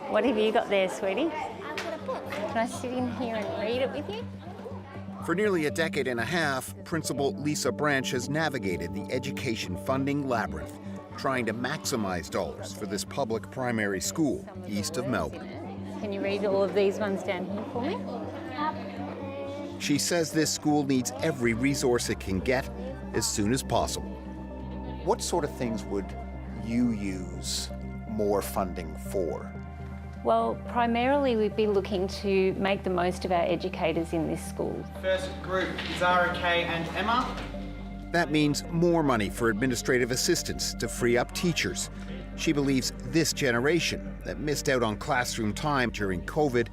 What have you got there, sweetie? I've got a book. Can I sit in here and read it with you? For nearly a decade and a half, Principal Lisa Branch has navigated the education funding labyrinth, trying to maximize dollars for this public primary school east of Melbourne. Can you read all of these ones down here for me? She says this school needs every resource it can get as soon as possible. What sort of things would you use more funding for? Well, primarily we'd be looking to make the most of our educators in this school. First group, Zara, Kay and Emma. That means more money for administrative assistants to free up teachers. She believes this generation that missed out on classroom time during COVID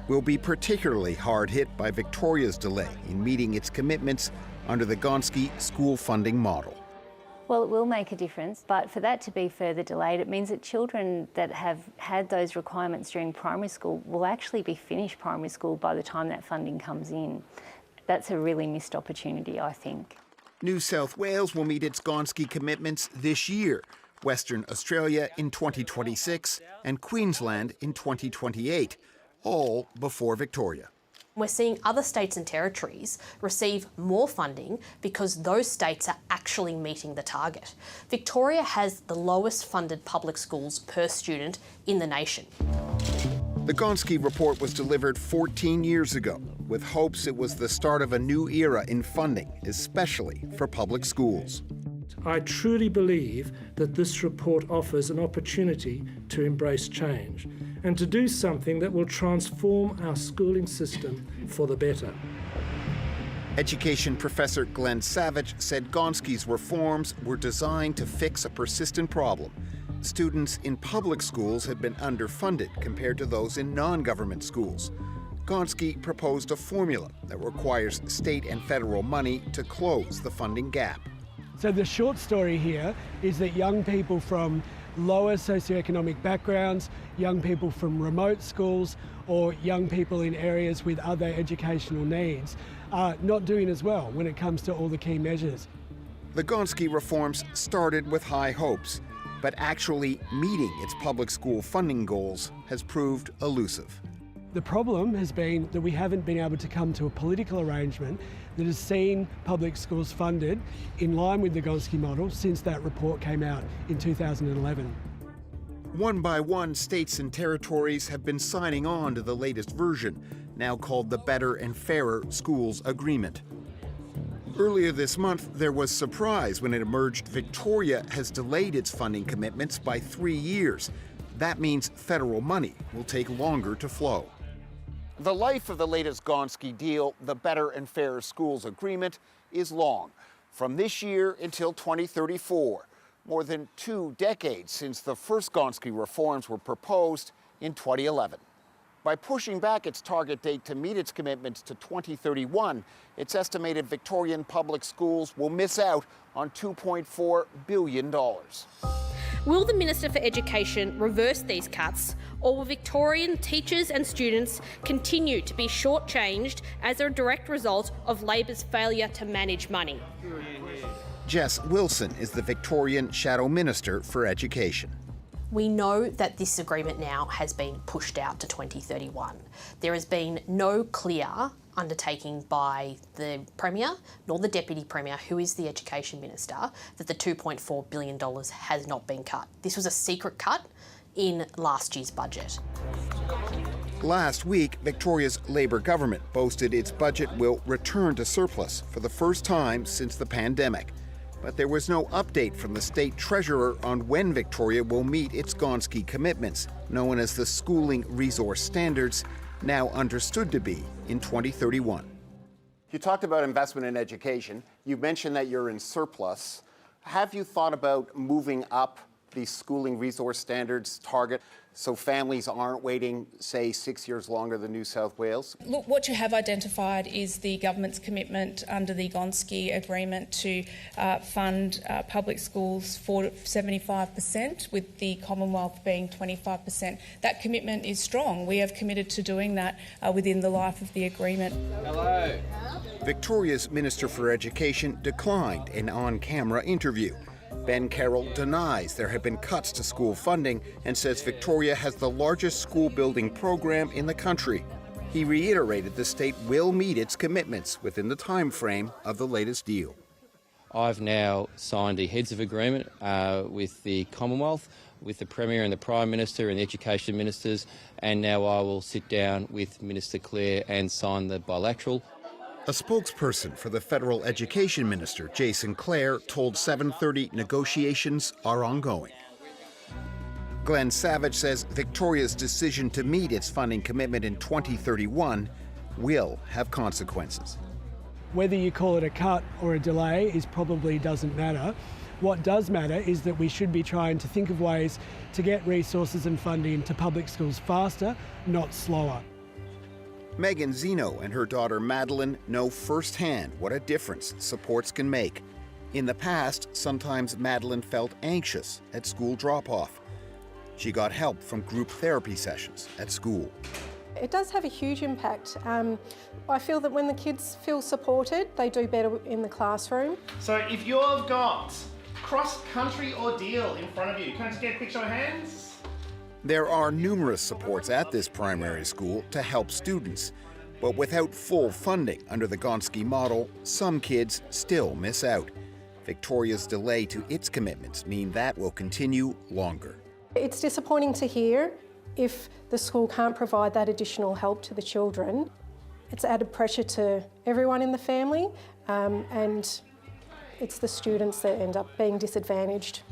will be particularly hard hit by Victoria's delay in meeting its commitments under the Gonski school funding model. Well, it will make a difference, but for that to be further delayed, it means that children that have had those requirements during primary school will actually be finished primary school by the time that funding comes in. That's a really missed opportunity, I think. New South Wales will meet its Gonski commitments this year, Western Australia in 2026 and Queensland in 2028, all before Victoria. We're seeing other states and territories receive more funding because those states are actually meeting the target. Victoria has the lowest funded public schools per student in the nation. The Gonski report was delivered 14 years ago, with hopes it was the start of a new era in funding, especially for public schools. I truly believe that this report offers an opportunity to embrace change and to do something that will transform our schooling system for the better. Education professor Glenn Savage said Gonski's reforms were designed to fix a persistent problem. Students in public schools had been underfunded compared to those in non-government schools. Gonski proposed a formula that requires state and federal money to close the funding gap. So the short story here is that young people from lower socioeconomic backgrounds, young people from remote schools, or young people in areas with other educational needs are not doing as well when it comes to all the key measures. The Gonski reforms started with high hopes, but actually meeting its public school funding goals has proved elusive. The problem has been that we haven't been able to come to a political arrangement that has seen public schools funded in line with the Gonski model since that report came out in 2011. One by one, states and territories have been signing on to the latest version, now called the Better and Fairer Schools Agreement. Earlier this month, there was surprise when it emerged Victoria has delayed its funding commitments by 3 years. That means federal money will take longer to flow. The life of the latest Gonski deal, the Better and Fairer Schools Agreement, is long, from this year until 2034, more than 2 decades since the first Gonski reforms were proposed in 2011. By pushing back its target date to meet its commitments to 2031, it's estimated Victorian public schools will miss out on $2.4 billion. Will the Minister for Education reverse these cuts, or will Victorian teachers and students continue to be shortchanged as a direct result of Labor's failure to manage money? Jess Wilson is the Victorian Shadow Minister for Education. We know that this agreement now has been pushed out to 2031. There has been no clear undertaking by the Premier nor the Deputy Premier, who is the Education Minister, that the $2.4 billion has not been cut. This was a secret cut in last year's budget. Last week, Victoria's Labor government boasted its budget will return to surplus for the first time since the pandemic. But there was no update from the state treasurer on when Victoria will meet its Gonski commitments, known as the Schooling Resource Standards, now understood to be in 2031. You talked about investment in education. You mentioned that you're in surplus. Have you thought about moving up the Schooling Resource Standards target so families aren't waiting, say, 6 years longer than New South Wales? Look, what you have identified is the government's commitment under the Gonski agreement to fund public schools for 75%, with the Commonwealth being 25%. That commitment is strong. We have committed to doing that within the life of the agreement. Hello. Victoria's Minister for Education declined an on-camera interview. Ben Carroll denies there have been cuts to school funding and says Victoria has the largest school building program in the country. He reiterated the state will meet its commitments within the time frame of the latest deal. I've now signed a heads of agreement with the Commonwealth, with the Premier and the Prime Minister and the Education Ministers, and now I will sit down with Minister Clare and sign the bilateral. A spokesperson for the Federal Education Minister, Jason Clare, told 730 negotiations are ongoing. Glenn Savage says Victoria's decision to meet its funding commitment in 2031 will have consequences. Whether you call it a cut or a delay probably doesn't matter. What does matter is that we should be trying to think of ways to get resources and funding to public schools faster, not slower. Megan Zeno and her daughter Madeline know firsthand what a difference supports can make. In the past, sometimes Madeline felt anxious at school drop-off. She got help from group therapy sessions at school. It does have a huge impact. I feel that when the kids feel supported, they do better in the classroom. So if you've got cross-country ordeal in front of you, can I just get a picture of hands? There are numerous supports at this primary school to help students, but without full funding under the Gonski model, some kids still miss out. Victoria's delay to its commitments mean that will continue longer. It's disappointing to hear if the school can't provide that additional help to the children. It's added pressure to everyone in the family, and it's the students that end up being disadvantaged.